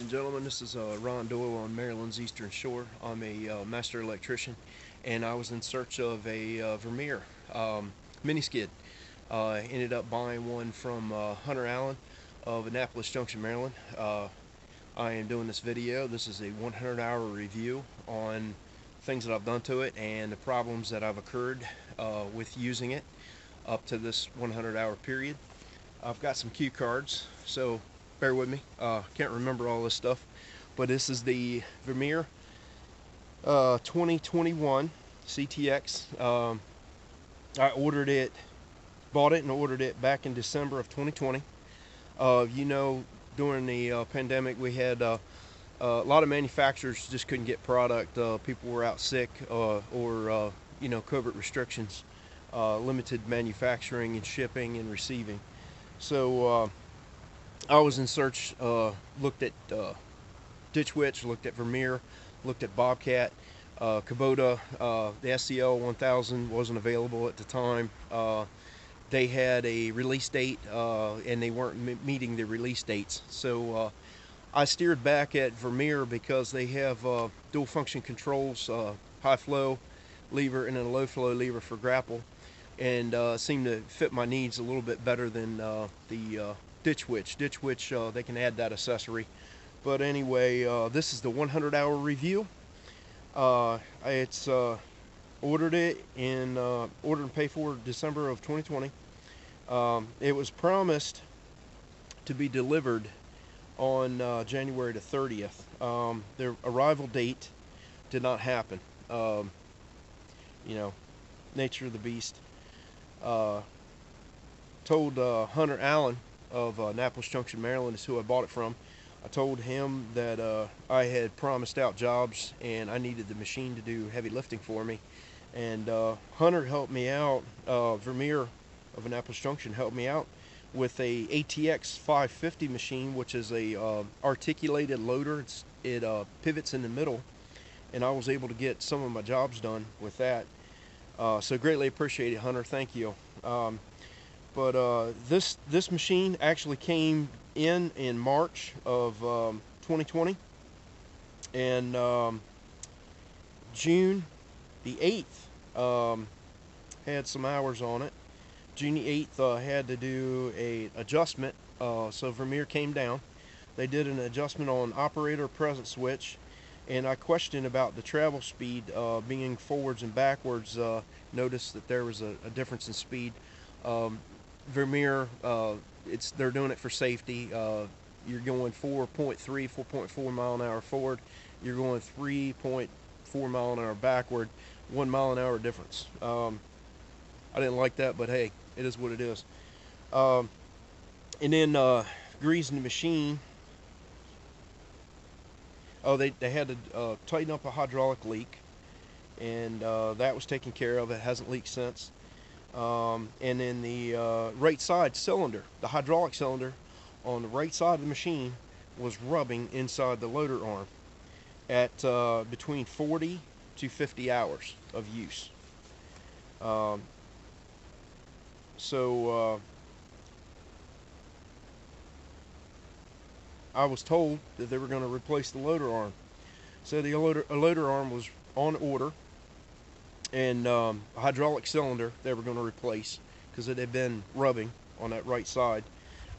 and gentlemen, this is Ron Doyle on Maryland's Eastern Shore. I'm a master electrician, and I was in search of a Vermeer mini skid. Ended up buying one from Hunter Allen of Annapolis Junction, Maryland. I am doing this video. This is a 100-hour review on things that I've done to it and the problems that have occurred with using it up to this 100-hour period. I've got some cue cards, so bear with me. Can't remember all this stuff, but this is the Vermeer 2021 CTX. I ordered it, bought it and ordered it back in December of 2020. During the pandemic, we had a lot of manufacturers just couldn't get product. People were out sick, or COVID restrictions limited manufacturing and shipping and receiving. So I was in search, looked at Ditch Witch, looked at Vermeer, looked at Bobcat, Kubota. The SCL 1000 wasn't available at the time. They had a release date and they weren't meeting the release dates. So I steered back at Vermeer because they have dual function controls, high flow lever and then a low flow lever for grapple, and seemed to fit my needs a little bit better than the Ditch Witch. Ditch Witch, they can add that accessory. But anyway, this is the 100-hour review. It's ordered it in ordered and paid for December of 2020. It was promised to be delivered on January the 30th. Their arrival date did not happen. Nature of the beast. Told Hunter Allen of Annapolis Junction, Maryland is who I bought it from. I told him that I had promised out jobs and I needed the machine to do heavy lifting for me. And Hunter helped me out. Vermeer of Annapolis Junction helped me out with a ATX-550 machine, which is a articulated loader. It pivots in the middle, and I was able to get some of my jobs done with that. So greatly appreciate it, Hunter. Thank you. But this machine actually came in March of 2020, and June the 8th had some hours on it. June the 8th had to do a adjustment, so Vermeer came down. They did an adjustment on operator present switch, and I questioned about the travel speed being forwards and backwards. Noticed that there was a difference in speed. Vermeer, they're doing it for safety. You're going 4.4 mile an hour forward. You're going 3.4 mile an hour backward. 1 mile an hour difference. I didn't like that, but hey, it is what it is. And then greasing the machine. Oh, they had to tighten up a hydraulic leak, and that was taken care of. It hasn't leaked since. And then the right side cylinder, the hydraulic cylinder on the right side of the machine, was rubbing inside the loader arm at between 40 to 50 hours of use. So I was told that they were going to replace the loader arm. So the loader arm was on order, and a hydraulic cylinder they were going to replace because it had been rubbing on that right side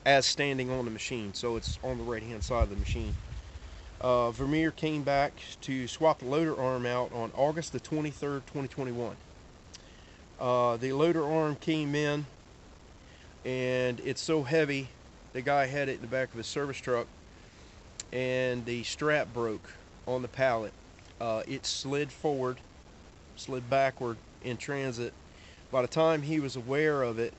as standing on the machine, so it's on the right hand side of the machine. Vermeer came back to swap the loader arm out on August the 23rd, 2021. The loader arm came in, and it's so heavy, the guy had it in the back of his service truck, and the strap broke on the pallet. It slid forward, slid backward in transit. By the time he was aware of it,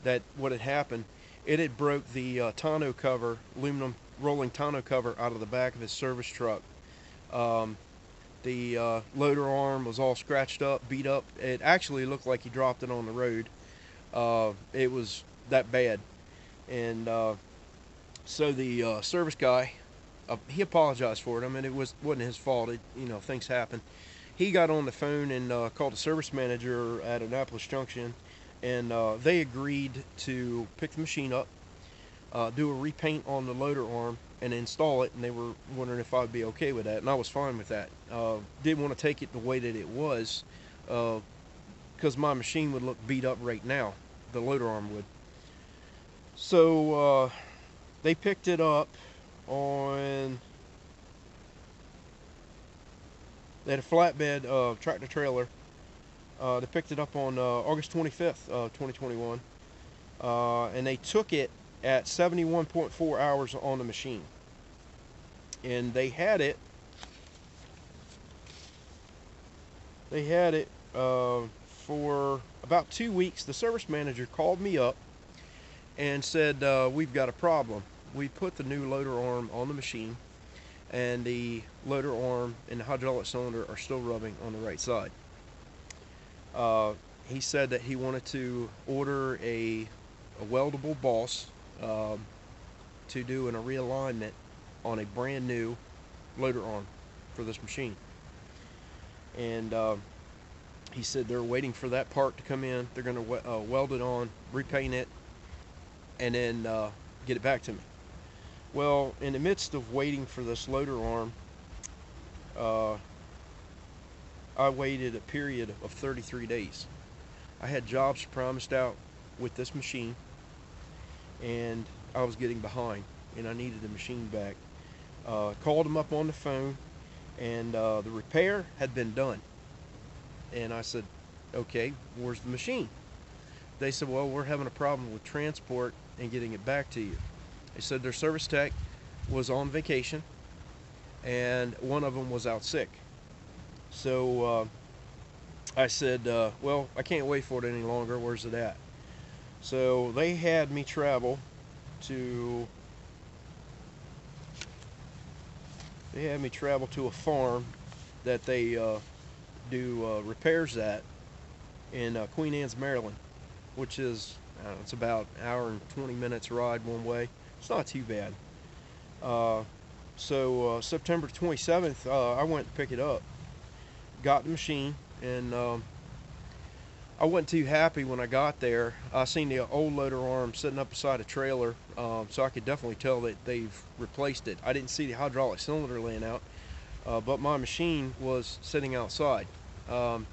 that what had happened, it had broke the tonneau cover, aluminum rolling tonneau cover out of the back of his service truck. The loader arm was all scratched up, beat up. It actually looked like he dropped it on the road. It was that bad. And so the service guy, he apologized for it. I mean, it wasn't his fault. Things happen. He got on the phone and called the service manager at Annapolis Junction, and they agreed to pick the machine up, do a repaint on the loader arm and install it, and they were wondering if I'd be okay with that, and I was fine with that. Didn't want to take it the way that it was, because my machine would look beat up right now, the loader arm would. So they picked it up on, they had a flatbed tractor trailer. They picked it up on August 25th, 2021, and they took it at 71.4 hours on the machine. And they had it for about 2 weeks. The service manager called me up and said, we've got a problem. We put the new loader arm on the machine, and the loader arm and the hydraulic cylinder are still rubbing on the right side. He said that he wanted to order a weldable boss to do a realignment on a brand new loader arm for this machine. And he said they're waiting for that part to come in. They're going to weld it on, repaint it, and then get it back to me. Well, in the midst of waiting for this loader arm, I waited a period of 33 days. I had jobs promised out with this machine, and I was getting behind, and I needed the machine back. Called them up on the phone, and the repair had been done. And I said, okay, where's the machine? They said, well, we're having a problem with transport and getting it back to you. They said their service tech was on vacation, and one of them was out sick. So I said, well, I can't wait for it any longer. Where's it at? So they had me travel to a farm that they do repairs at in Queen Anne's, Maryland, which is, it's about an hour and 20 minutes ride one way. It's not too bad. So September 27th, I went to pick it up. Got the machine, and I wasn't too happy when I got there. I seen the old loader arm sitting up beside a trailer, so I could definitely tell that they've replaced it. I didn't see the hydraulic cylinder laying out, but my machine was sitting outside. Wasn't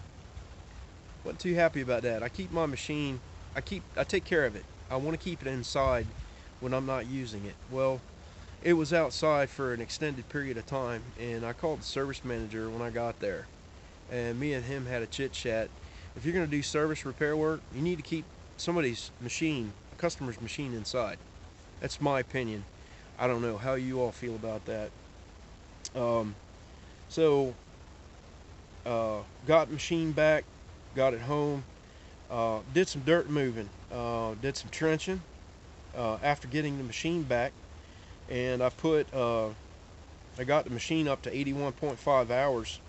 too happy about that. I keep my machine, I take care of it. I want to keep it inside when I'm not using it. Well, it was outside for an extended period of time, and I called the service manager when I got there, and me and him had a chit chat. If you're going to do service repair work, you need to keep somebody's machine, a customer's machine, inside. That's my opinion. I don't know how you all feel about that. So got the machine back, got it home, did some dirt moving, did some trenching after getting the machine back, and I got the machine up to 81.5 hours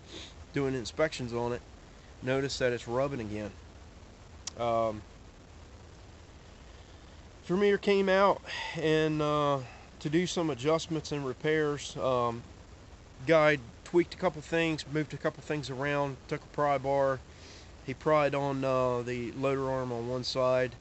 doing inspections on it. Notice that it's rubbing again. Vermeer came out and to do some adjustments and repairs. Guy tweaked a couple things, moved a couple things around, took a pry bar. He pried on the loader arm on one side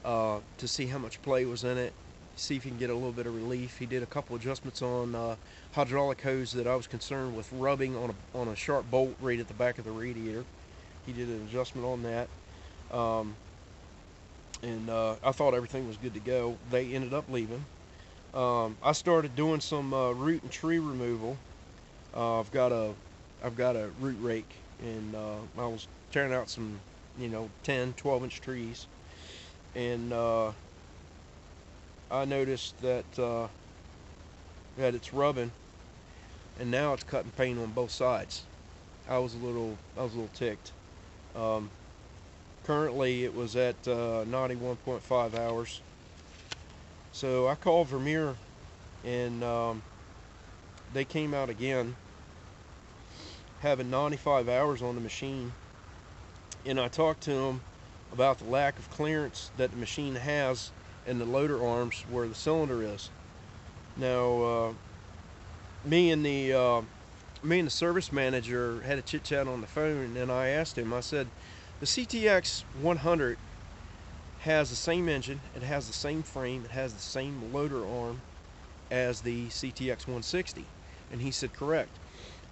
to see how much play was in it, see if he can get a little bit of relief. He did a couple adjustments on hydraulic hose that I was concerned with rubbing on a sharp bolt right at the back of the radiator. He did an adjustment on that, and I thought everything was good to go. They ended up leaving. I started doing some root and tree removal. I've got a root rake, and I was tearing out some 10, 12-inch trees, and I noticed that it's rubbing, and now it's cutting paint on both sides. I was a little ticked. Currently it was at 91.5 hours. So I called Vermeer, and they came out again, having 95 hours on the machine, and I talked to them about the lack of clearance that the machine has in the loader arms where the cylinder is. Now me and the service manager had a chit chat on the phone, and I asked him, I said, the CTX-160 has the same engine, it has the same frame, it has the same loader arm as the CTX-160. And he said, correct.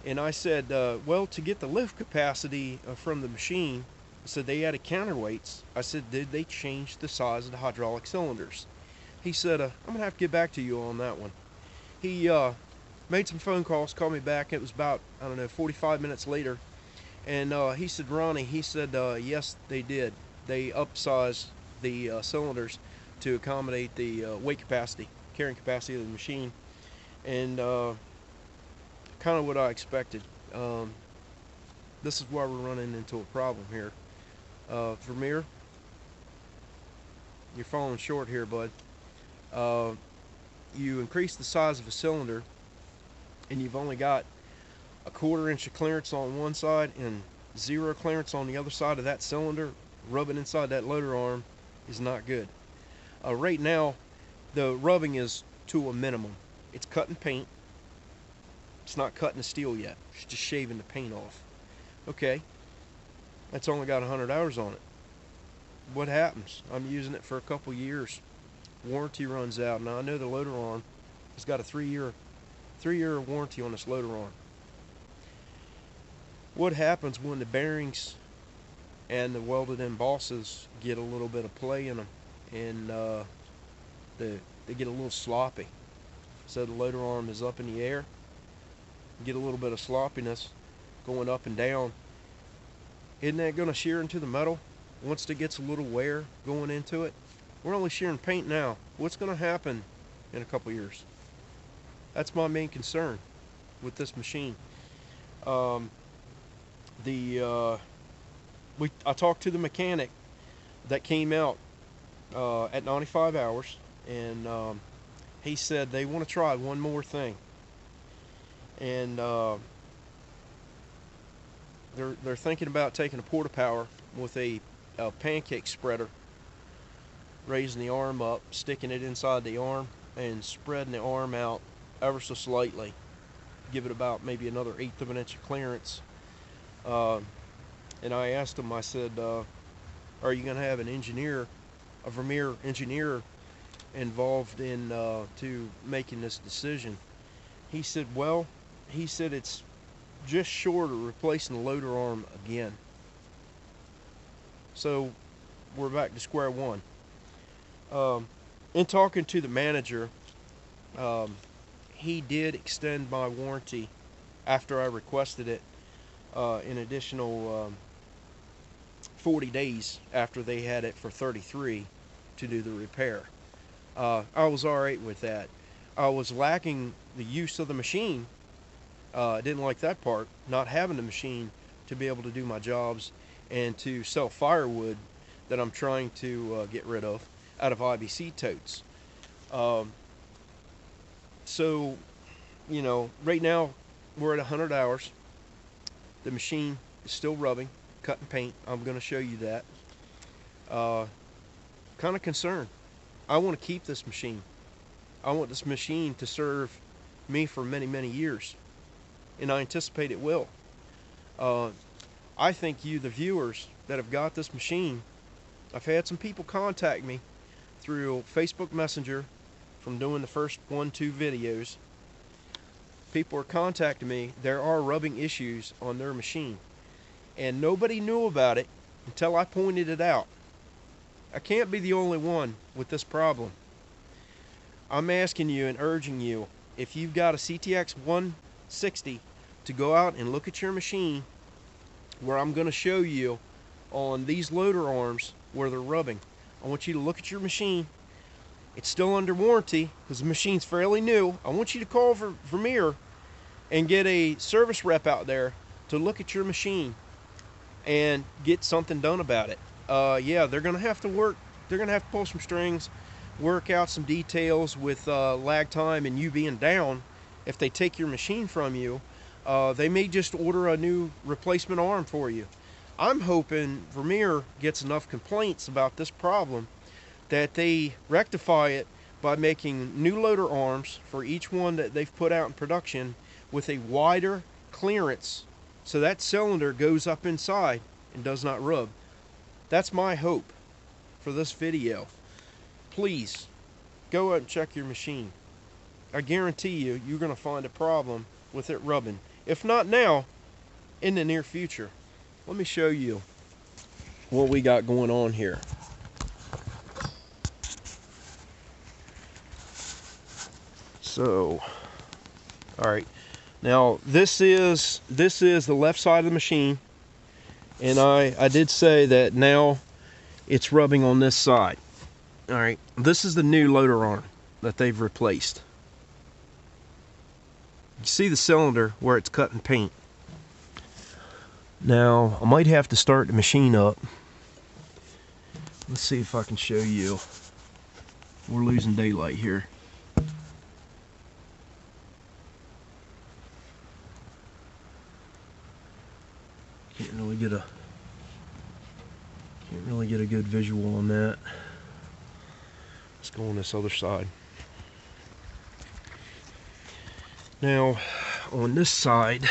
And I said, well, to get the lift capacity from the machine, I said they added counterweights. I said, did they change the size of the hydraulic cylinders? He said, I'm going to have to get back to you on that one. He made some phone calls, called me back. It was about, I don't know, 45 minutes later. And he said, Ronnie, he said, yes, they did. They upsized the cylinders to accommodate the weight capacity, carrying capacity of the machine. And kind of what I expected. This is why we're running into a problem here. Vermeer, you're falling short here, bud. You increase the size of a cylinder and you've only got a 1/4 inch of clearance on one side and 0 clearance on the other side of that cylinder. Rubbing inside that loader arm is not good. Right now, the rubbing is to a minimum. It's cutting paint. It's not cutting the steel yet. It's just shaving the paint off. Okay, that's only got 100 hours on it. What happens? I'm using it for a couple years. Warranty runs out. Now I know the loader arm has got a 3-year warranty on this loader arm. What happens when the bearings and the welded in bosses get a little bit of play in them, and they get a little sloppy? So the loader arm is up in the air. You get a little bit of sloppiness going up and down. Isn't that going to shear into the metal once it gets a little wear going into it? We're only shearing paint now. What's going to happen in a couple years? That's my main concern with this machine. I talked to the mechanic that came out at 95 hours, and he said they want to try one more thing. And they're thinking about taking a porta power with a pancake spreader, raising the arm up, sticking it inside the arm, and spreading the arm out ever so slightly. Give it about maybe another 1/8 of an inch of clearance. And I asked him, I said, are you going to have an engineer, a Vermeer engineer, involved in to making this decision? He said, well, he said it's just short of replacing the loader arm again. So we're back to square one. In talking to the manager, he did extend my warranty after I requested it an additional 40 days after they had it for 33 to do the repair. I was alright with that. I was lacking the use of the machine. I didn't like that part, not having the machine to be able to do my jobs and to sell firewood that I'm trying to get rid of out of IBC totes. So, you know, right now we're at 100 hours. The machine is still rubbing, cutting paint. I'm going to show you that. Kind of concerned. I want to keep this machine. I want this machine to serve me for many, many years. And I anticipate it will. I think you, the viewers that have got this machine, I've had some people contact me through Facebook Messenger from doing the first 1-2 videos. People are contacting me. There are rubbing issues on their machine, and nobody knew about it until I pointed it out. I can't be the only one with this problem. I'm asking you and urging you, if you've got a CTX-160, to go out and look at your machine, where I'm going to show you on these loader arms where they're rubbing. I want you to look at your machine. It's still under warranty because the machine's fairly new. I want you to call Vermeer and get a service rep out there to look at your machine and get something done about it. Yeah, they're going to have to work. They're going to have to pull some strings, work out some details with lag time and you being down. If they take your machine from you, they may just order a new replacement arm for you. I'm hoping Vermeer gets enough complaints about this problem that they rectify it by making new loader arms for each one that they've put out in production with a wider clearance so that cylinder goes up inside and does not rub. That's my hope. for this video, please go out and check your machine. I guarantee you, you're going to find a problem with it rubbing. If not now, in the near future. Let me show you what we got going on here. So, all right. Now this is the left side of the machine, and I did say that now it's rubbing on this side. All right. This is the new loader arm that they've replaced. You see the cylinder where it's cutting paint. Now, I might have to start the machine up. Let's see if I can show you. We're losing daylight here. Can't really get a good visual on that. Let's go on this other side. Now, on this side,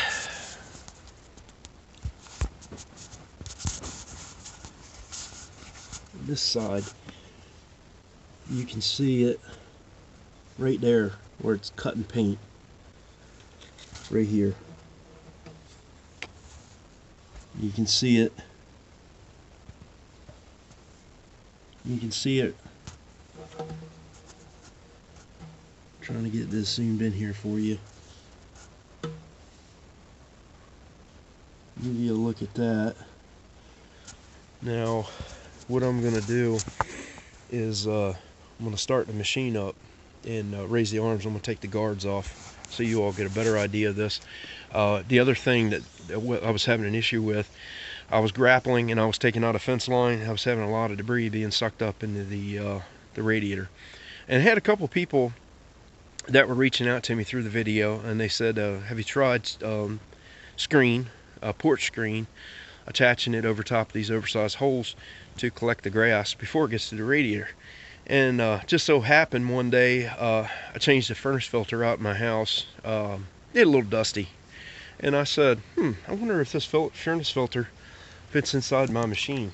you can see it right there where it's cutting paint. Right here. You can see it. You can see it. Trying to get this zoomed in here for you. Give you a look at that. Now, what I'm going to do is I'm going to start the machine up and raise the arms. I'm going to take the guards off so you all get a better idea of this. The other thing that I was having an issue with, I was grappling and I was taking out a fence line. I was having a lot of debris being sucked up into the radiator. And I had a couple people that were reaching out to me through the video, and they said, have you tried porch screen, attaching it over top of these oversized holes to collect the grass before it gets to the radiator? And just so happened one day I changed the furnace filter out in my house. It a little dusty, and I said, I wonder if this furnace filter fits inside my machine.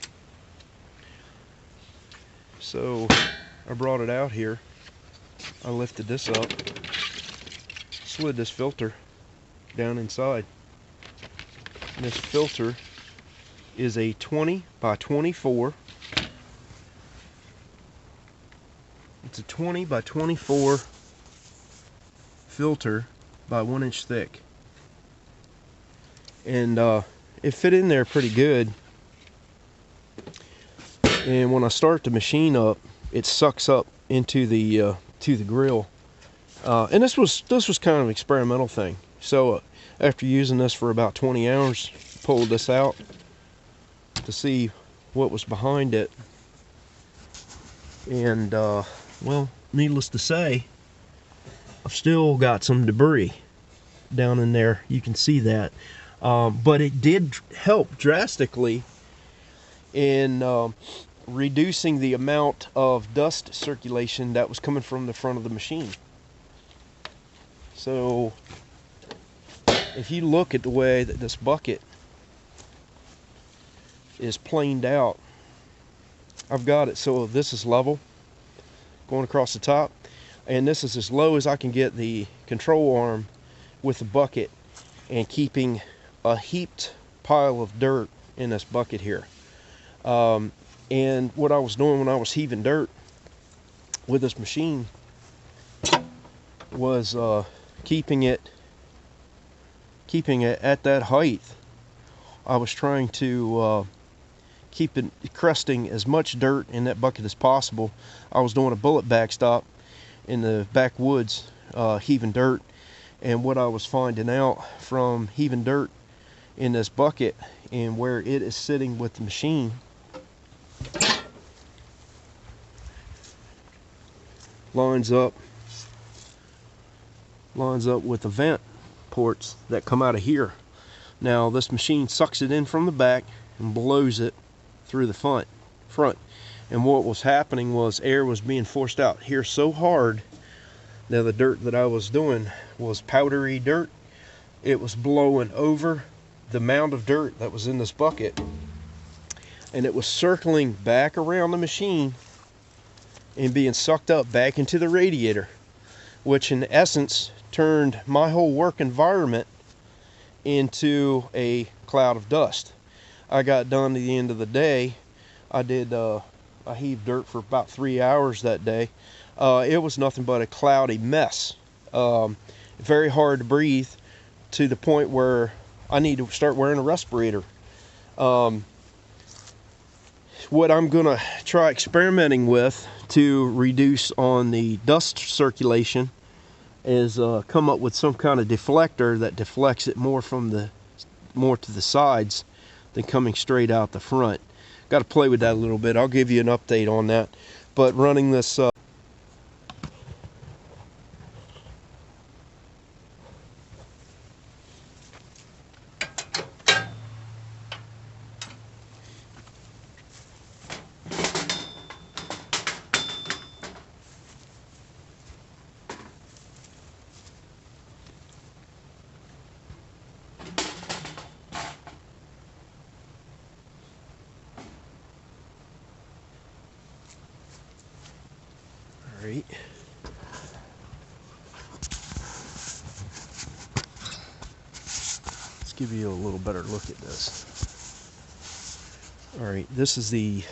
So I brought it out here. I lifted this up, slid this filter down inside. And this filter is a 20 by 24. It's a 20 by 24 filter by 1 inch thick. And it fit in there pretty good. And when I start the machine up, it sucks up into the grill. And this was kind of an experimental thing. So after using this for about 20 hours, pulled this out to see what was behind it. And well, needless to say, I've still got some debris down in there. You can see that. But it did help drastically in reducing the amount of dust circulation that was coming from the front of the machine. So if you look at the way that this bucket is planed out, I've got it so this is level going across the top, and this is as low as I can get the control arm with the bucket, and keeping a heaped pile of dirt in this bucket here. And what I was doing when I was heaving dirt with this machine was keeping it at that height. I was trying to keep it crusting as much dirt in that bucket as possible. I was doing a bullet backstop in the backwoods, heaving dirt, and what I was finding out from heaving dirt in this bucket and where it is sitting with the machine, lines up with the vent ports that come out of here. Now this machine sucks it in from the back and blows it through the front, and what was happening was air was being forced out here so hard. Now the dirt that I was doing was powdery dirt. It was blowing over the mound of dirt that was in this bucket, and it was circling back around the machine and being sucked up back into the radiator, which in essence turned my whole work environment into a cloud of dust. I got done at the end of the day. I heaved dirt for about 3 hours that day. It was nothing but a cloudy mess. Very hard to breathe, to the point where I need to start wearing a respirator. What I'm gonna try experimenting with to reduce on the dust circulation is come up with some kind of deflector that deflects it more to the sides than coming straight out the front. Got to play with that a little bit. I'll give you an update on that. But running this Alright. Let's give you a little better look at this. Alright, this is the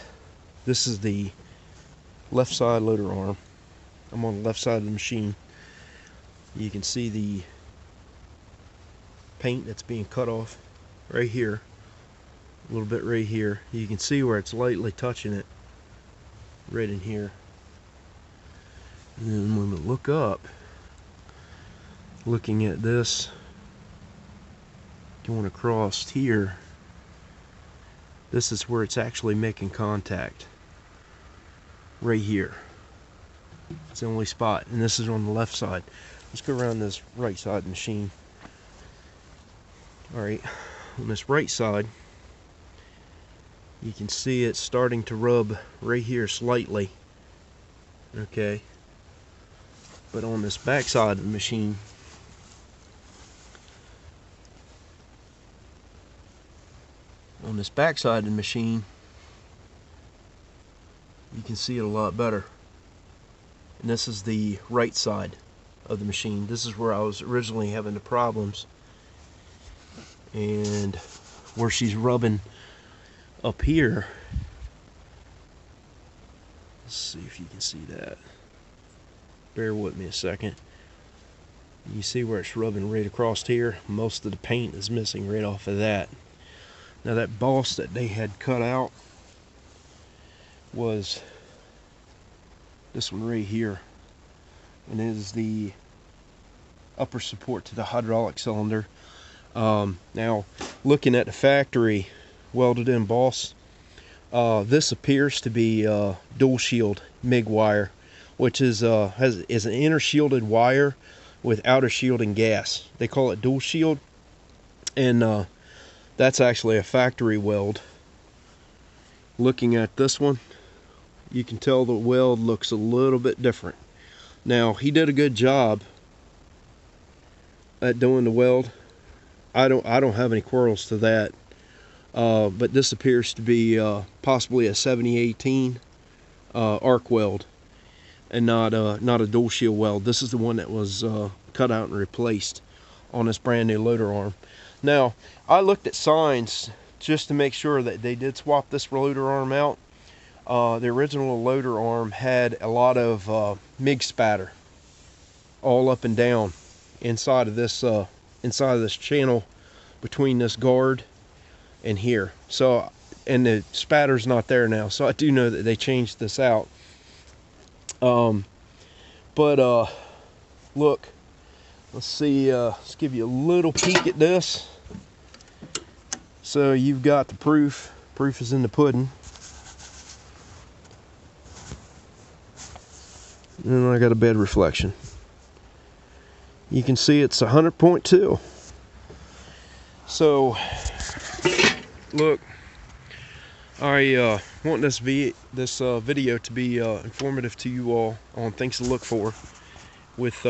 left side loader arm. I'm on the left side of the machine. You can see the paint that's being cut off right here. A little bit right here. You can see where it's lightly touching it right in here. And then when we look up, looking at this going across here, this is where it's actually making contact. Right here. It's the only spot, and this is on the left side. Let's go around this right side of the machine. Alright, on this right side, you can see it's starting to rub right here slightly. Okay. But on this back side of the machine, you can see it a lot better. And this is the right side of the machine. This is where I was originally having the problems, and where she's rubbing up here. Let's see if you can see that. Bear with me a second. You see where it's rubbing right across here? Most of the paint is missing right off of that. Now that boss that they had cut out was this one right here, and it is the upper support to the hydraulic cylinder. Now looking at the factory welded in boss, this appears to be dual shield MIG wire, which is an inner shielded wire with outer shielding gas. They call it dual shield, and that's actually a factory weld. Looking at this one, you can tell the weld looks a little bit different. Now he did a good job at doing the weld. I don't have any quarrels to that. But this appears to be possibly a 7018 arc weld, and not a dual shield weld. This is the one that was cut out and replaced on this brand new loader arm. Now I looked at signs just to make sure that they did swap this loader arm out. The original loader arm had a lot of MIG spatter all up and down inside of this channel between this guard and here. So, and the spatter's not there now, so I do know that they changed this out. Look, let's see, let's give you a little peek at this. So you've got the proof is in the pudding. And I got a bed reflection. You can see it's 100.2. So look, I want this video to be informative to you all on things to look for with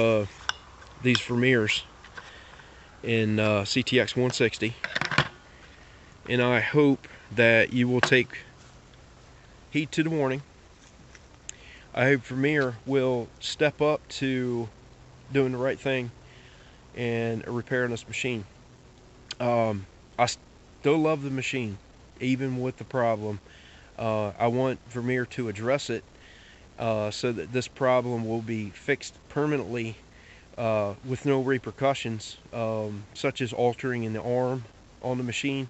these Vermeers in CTX-160, and I hope that you will take heed to the warning. I hope Vermeer will step up to doing the right thing and repairing this machine. I still love the machine, even with the problem. I want Vermeer to address it so that this problem will be fixed permanently with no repercussions, such as altering in the arm on the machine.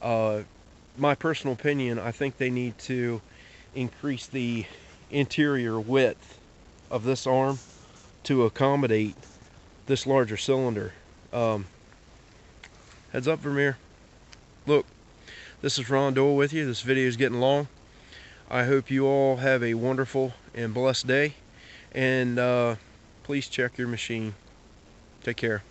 My personal opinion, I think they need to increase the interior width of this arm to accommodate this larger cylinder. Heads up, Vermeer. Look, this is Ron Doyle with you. This video is getting long. I hope you all have a wonderful and blessed day, and please check your machine. Take care.